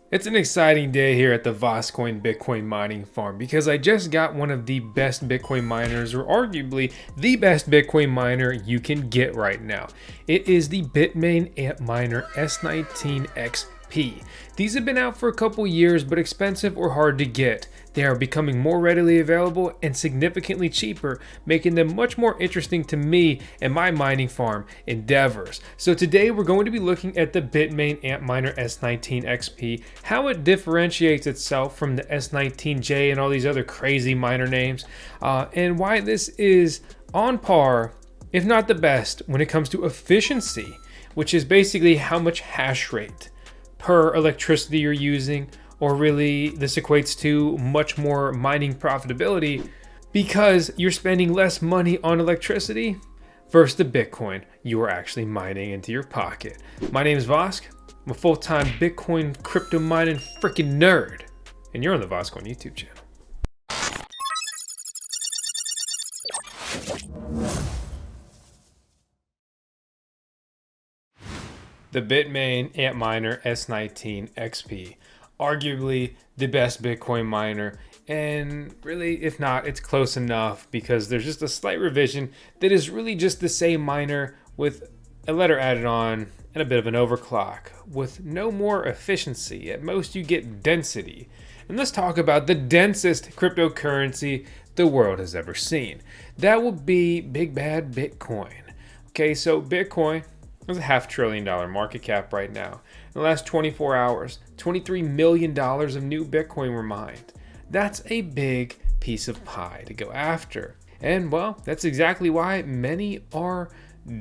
It's an exciting day here at the VoskCoin Bitcoin Mining Farm because I just got one of the best Bitcoin miners, or arguably the best Bitcoin miner you can get right now. It is the Bitmain Antminer S19 XP. These have been out for a couple years, but expensive or hard to get. They are becoming more readily available and significantly cheaper, making them much more interesting to me and my mining farm endeavors. So today we're going to be looking at the Bitmain Antminer S19 XP, how it differentiates itself from the S19J and all these other crazy miner names, and why this is on par, if not the best, when it comes to efficiency, which is basically how much hash rate per electricity you're using, or really this equates to much more mining profitability because you're spending less money on electricity versus the Bitcoin you are actually mining into your pocket. My name is Vosk. I'm a full-time Bitcoin crypto mining freaking nerd, and you're on the VoskCoin YouTube channel. The Bitmain Antminer S19 XP, arguably the best Bitcoin miner, and really, if not, it's close enough because there's just a slight revision that is really just the same miner with a letter added on and a bit of an overclock with no more efficiency. At most, you get density. And let's talk about the densest cryptocurrency the world has ever seen. That will be big bad Bitcoin. Okay, so Bitcoin, there's a $500 billion market cap right now. In the last 24 hours, $23 million of new Bitcoin were mined. That's a big piece of pie to go after. And well, that's exactly why many are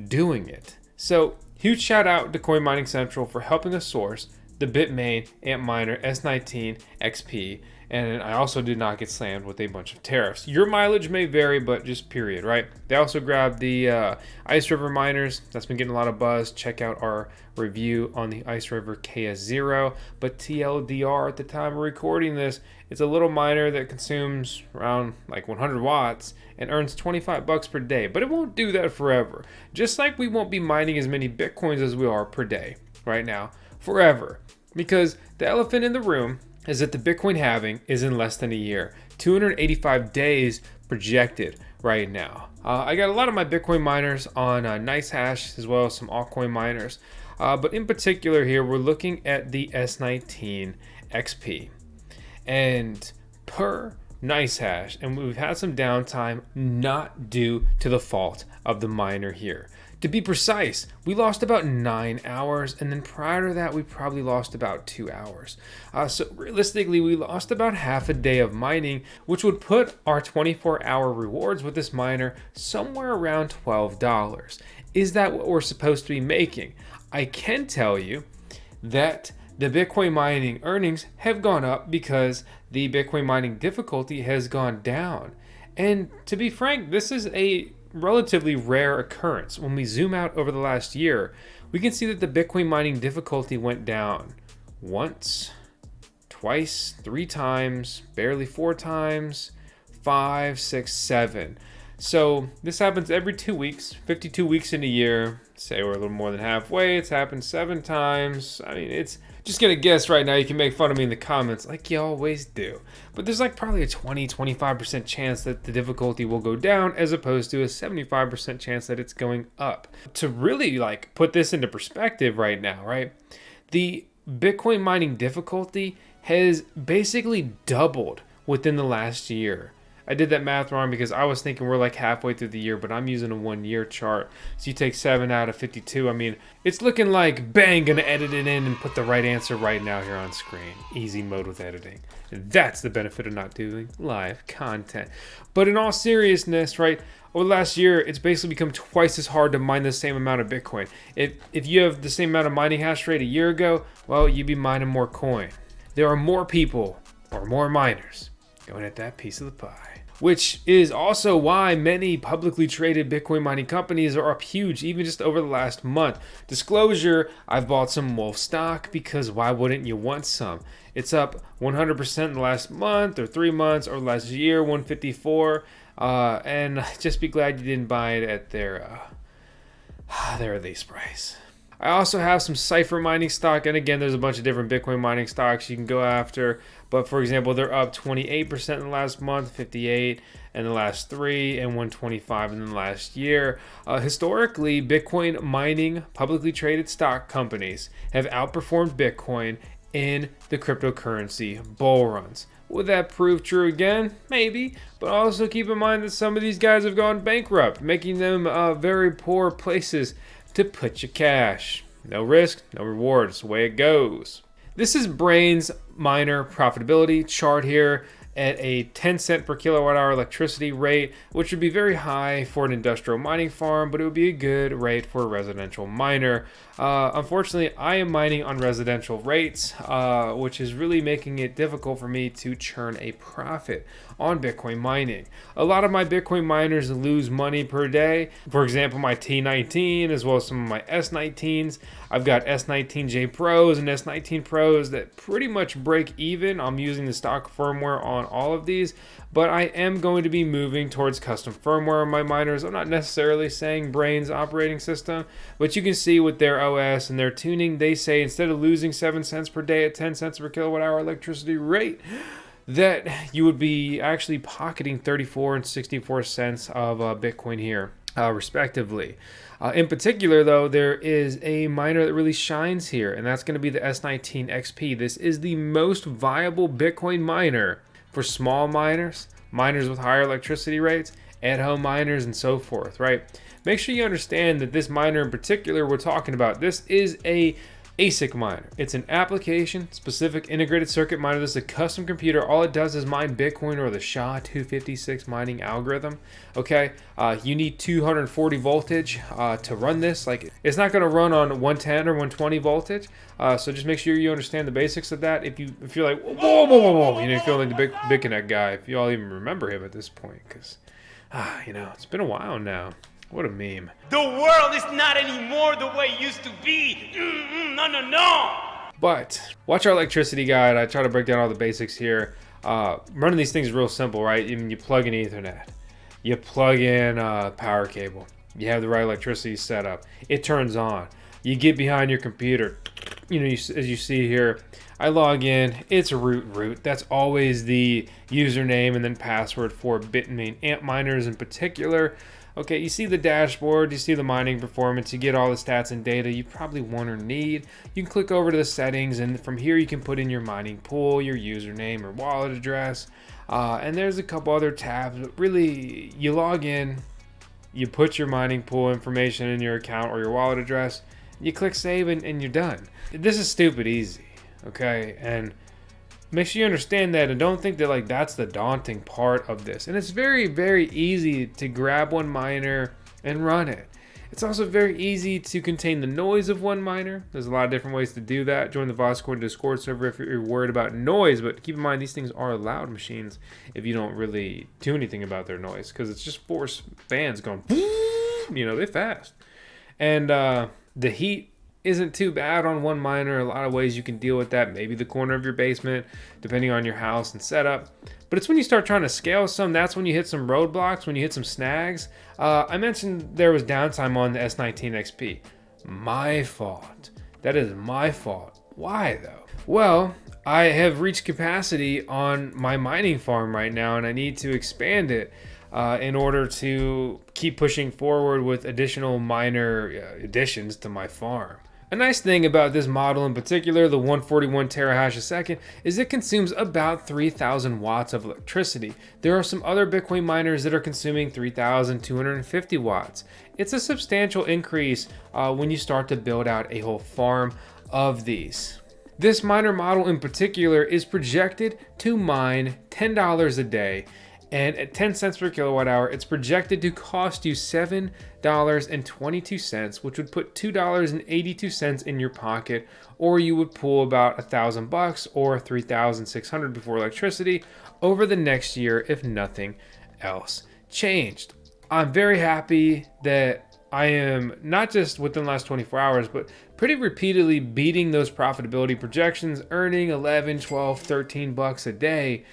doing it. So huge shout out to Coin Mining Central for helping us source the Bitmain Antminer S19 XP. And I also did not get slammed with a bunch of tariffs. Your mileage may vary, but just period, right? They also grabbed the Ice River miners. That's been getting a lot of buzz. Check out our review on the Ice River KS0. But TLDR, at the time of recording this, it's a little miner that consumes around like 100 watts and earns 25 bucks per day. But it won't do that forever. Just like we won't be mining as many Bitcoins as we are per day right now forever. Because the elephant in the room is that the Bitcoin halving is in less than a year. 285 days projected right now. I got a lot of my Bitcoin miners on NiceHash as well as some altcoin miners. But in particular here, we're looking at the S19 XP. And per NiceHash, and we've had some downtime not due to the fault of the miner here. To be precise, we lost about 9 hours, and then prior to that, we probably lost about 2 hours. So realistically, we lost about half a day of mining, which would put our 24-hour rewards with this miner somewhere around $12. Is that what we're supposed to be making? I can tell you that the Bitcoin mining earnings have gone up because the Bitcoin mining difficulty has gone down. And to be frank, this is a relatively rare occurrence. When we zoom out over the last year, we can see that the Bitcoin mining difficulty went down once, twice, 3 times, barely 4 times, 5, 6, 7. So this happens every 2 weeks, 52 weeks in a year. Say we're a little more than halfway. It's happened 7 times. I mean, it's just gonna guess right now. You can make fun of me in the comments like you always do. But there's like probably a 20-25% chance that the difficulty will go down as opposed to a 75% chance that it's going up. To really like put this into perspective right now, right? The Bitcoin mining difficulty has basically doubled within the last year. I did that math wrong because I was thinking we're like halfway through the year, but I'm using a 1-year chart. So you take 7 out of 52. I mean, it's looking like bang, gonna edit it in and put the right answer right now here on screen. Easy mode with editing. That's the benefit of not doing live content. But in all seriousness, right, over the last year, it's basically become twice as hard to mine the same amount of Bitcoin. If you have the same amount of mining hash rate a year ago, well, you'd be mining more coin. There are more people or more miners going at that piece of the pie. Which is also why many publicly traded Bitcoin mining companies are up huge, even just over the last month. Disclosure, I've bought some Wolf stock because why wouldn't you want some? It's up 100% in the last month or 3 months or last year, 154. And just be glad you didn't buy it at their release price. I also have some Cypher mining stock, and again, there's a bunch of different Bitcoin mining stocks you can go after. But for example, they're up 28% in the last month, 58 in the last 3, and 125 in the last year. Historically, Bitcoin mining publicly traded stock companies have outperformed Bitcoin in the cryptocurrency bull runs. Would that prove true again? Maybe, but also keep in mind that some of these guys have gone bankrupt, making them very poor places to put your cash. No risk, no reward. It's the way it goes. This is Brain's miner profitability chart here at a 10 cent per kilowatt hour electricity rate, which would be very high for an industrial mining farm, but it would be a good rate for a residential miner. Unfortunately, I am mining on residential rates, which is really making it difficult for me to churn a profit on Bitcoin mining. A lot of my Bitcoin miners lose money per day. For example, my T19 as well as some of my S19s. I've got S19J Pros and S19 Pros that pretty much break even. I'm using the stock firmware on all of these, but I am going to be moving towards custom firmware on my miners. I'm not necessarily saying Brain's operating system, but you can see with their OS and their tuning, they say instead of losing 7 cents per day at 10 cents per kilowatt hour electricity rate, that you would be actually pocketing 34 and 64 cents of Bitcoin here, respectively. In particular, though, there is a miner that really shines here, and that's going to be the S19 XP. This is the most viable Bitcoin miner for small miners, miners with higher electricity rates, at-home miners, and so forth, right? Make sure you understand that this miner in particular we're talking about, this is a ASIC miner. It's an application-specific integrated circuit miner. This is a custom computer. All it does is mine Bitcoin or the SHA-256 mining algorithm. Okay, you need 240 voltage to run this. Like, it's not going to run on 110 or 120 voltage. So just make sure you understand the basics of that. If you're like, whoa, you know, you feel like the big BitConnect guy. If you all even remember him at this point, because you know, it's been a while now. What a meme. The world is not anymore the way it used to be. No. But watch our electricity guide. I try to break down all the basics here. Running these things is real simple, right? I mean, you plug in Ethernet. You plug in a power cable. You have the right electricity set up. It turns on. You get behind your computer. You know, as you see here, I log in. It's root. That's always the username and then password for Bitmain Antminers in particular. Okay, you see the dashboard, you see the mining performance, you get all the stats and data you probably want or need. You can click over to the settings, and from here you can put in your mining pool, your username or wallet address, and there's a couple other tabs, but really you log in, you put your mining pool information in your account or your wallet address, you click save, and you're done. This is stupid easy, okay? And make sure you understand that, and don't think that like that's the daunting part of this. And it's very, very easy to grab one miner and run it. It's also very easy to contain the noise of one miner. There's a lot of different ways to do that. Join the VoskCoin Discord server if you're worried about noise, but keep in mind these things are loud machines if you don't really do anything about their noise, because it's just force fans going, you know, they're fast. And the heat isn't too bad on one miner. A lot of ways you can deal with that. Maybe the corner of your basement, depending on your house and setup. But it's when you start trying to scale some, that's when you hit some roadblocks, when you hit some snags. I mentioned there was downtime on the S19 XP. My fault. That is my fault. Why though? Well, I have reached capacity on my mining farm right now, and I need to expand it in order to keep pushing forward with additional miner additions to my farm. A nice thing about this model in particular, the 141 terahash a second, is it consumes about 3,000 watts of electricity. There are some other Bitcoin miners that are consuming 3,250 watts. It's a substantial increase when you start to build out a whole farm of these. This miner model in particular is projected to mine $10 a day, and at 10 cents per kilowatt hour, it's projected to cost you $7.22, which would put $2.82 in your pocket, or you would pull about $1,000 or $3,600 before electricity over the next year if nothing else changed. I'm very happy that I am not just within the last 24 hours, but pretty repeatedly beating those profitability projections, earning 11, 12, 13 bucks a day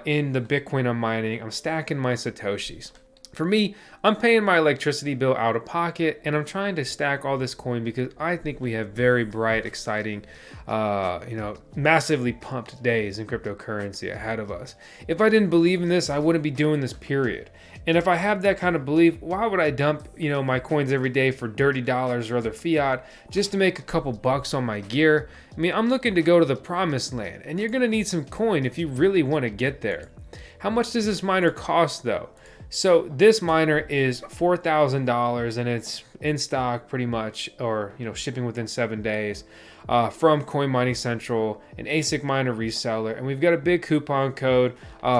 in the Bitcoin I'm mining. I'm stacking my Satoshis. For me, I'm paying my electricity bill out of pocket, and I'm trying to stack all this coin because I think we have very bright, exciting, massively pumped days in cryptocurrency ahead of us. If I didn't believe in this, I wouldn't be doing this, period. And if I have that kind of belief, why would I dump, my coins every day for dirty dollars or other fiat just to make a couple bucks on my gear? I mean, I'm looking to go to the promised land, and you're gonna need some coin if you really want to get there. How much does this miner cost though? So this miner is $4,000 and it's in stock pretty much, or shipping within 7 days, from Coin Mining Central, an ASIC miner reseller, and we've got a big coupon code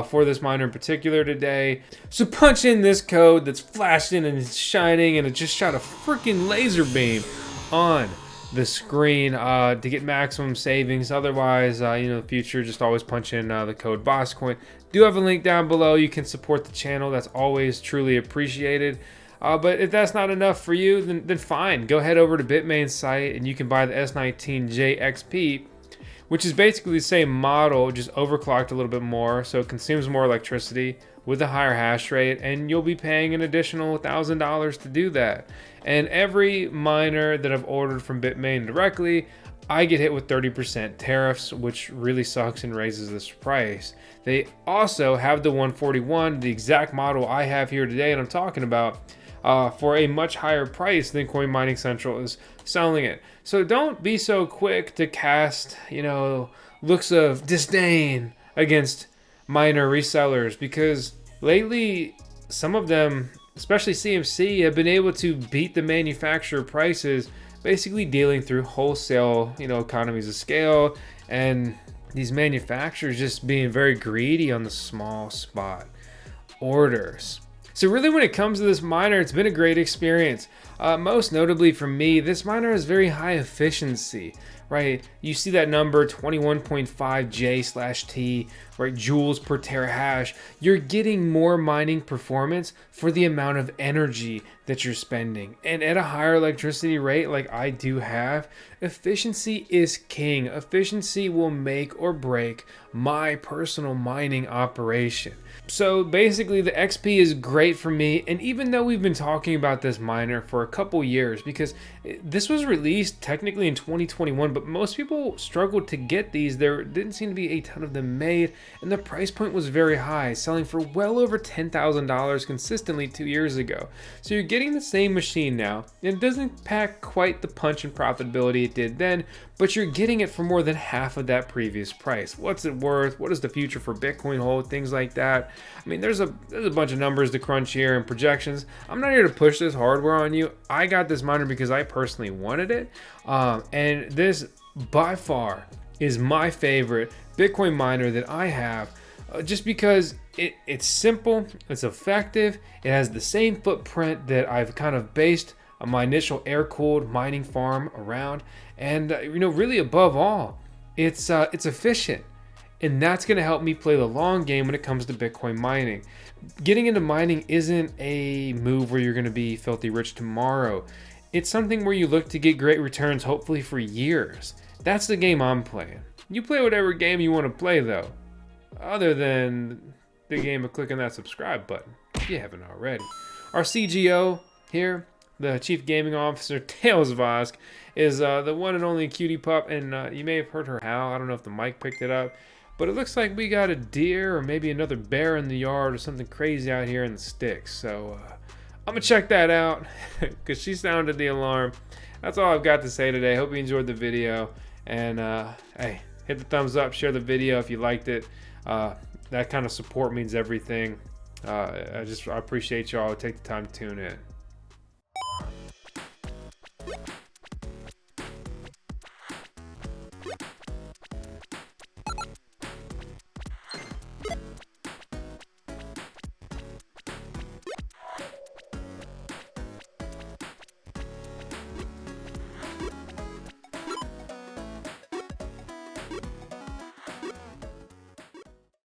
for this miner in particular today. So punch in this code that's flashing and it's shining, and it just shot a freaking laser beam on the screen to get maximum savings. Otherwise, in the future, just always punch in the code VoskCoin. Do have a link down below. You can support the channel. That's always truly appreciated. But if that's not enough for you, then fine. Go head over to Bitmain's site and you can buy the S19 XP, which is basically the same model, just overclocked a little bit more, so it consumes more electricity with a higher hash rate, and you'll be paying an additional $1,000 to do that. And every miner that I've ordered from Bitmain directly, I get hit with 30% tariffs, which really sucks and raises this price. They also have the 141, the exact model I have here today and I'm talking about, for a much higher price than Coin Mining Central is selling it. So don't be so quick to cast, looks of disdain against miner resellers, because lately some of them, especially CMC, have been able to beat the manufacturer prices, basically dealing through wholesale, economies of scale, and these manufacturers just being very greedy on the small spot orders. So really, when it comes to this miner, it's been a great experience. Most notably for me, this miner has very high efficiency, right? You see that number 21.5 J/T, right? Joules per terahash. You're getting more mining performance for the amount of energy that you're spending. And at a higher electricity rate like I do have, efficiency is king. Efficiency will make or break my personal mining operation. So basically, the XP is great for me, and even though we've been talking about this miner for a couple years, because this was released technically in 2021, but most people struggled to get these. There didn't seem to be a ton of them made, and the price point was very high, selling for well over $10,000 consistently 2 years ago. So you're getting the same machine now, and it doesn't pack quite the punch and profitability it did then, but you're getting it for more than half of that previous price. What's it worth? What does the future for Bitcoin hold? Things like that. I mean, there's a bunch of numbers to crunch here and projections. I'm not here to push this hardware on you. I got this miner because I personally wanted it, and this by far is my favorite Bitcoin miner that I have, just because it's simple, it's effective, it has the same footprint that I've kind of based my initial air-cooled mining farm around, and really above all, it's efficient. And that's going to help me play the long game when it comes to Bitcoin mining. Getting into mining isn't a move where you're going to be filthy rich tomorrow. It's something where you look to get great returns, hopefully for years. That's the game I'm playing. You play whatever game you want to play though, other than the game of clicking that subscribe button, if you haven't already. Our CGO here, the Chief Gaming Officer, Tails Vosk, is the one and only cutie pup, and you may have heard her howl. I don't know if the mic picked it up. But it looks like we got a deer or maybe another bear in the yard or something crazy out here in the sticks. So I'm going to check that out because she sounded the alarm. That's all I've got to say today. Hope you enjoyed the video. And hey, hit the thumbs up, share the video if you liked it. That kind of support means everything. I appreciate y'all. Take the time to tune in.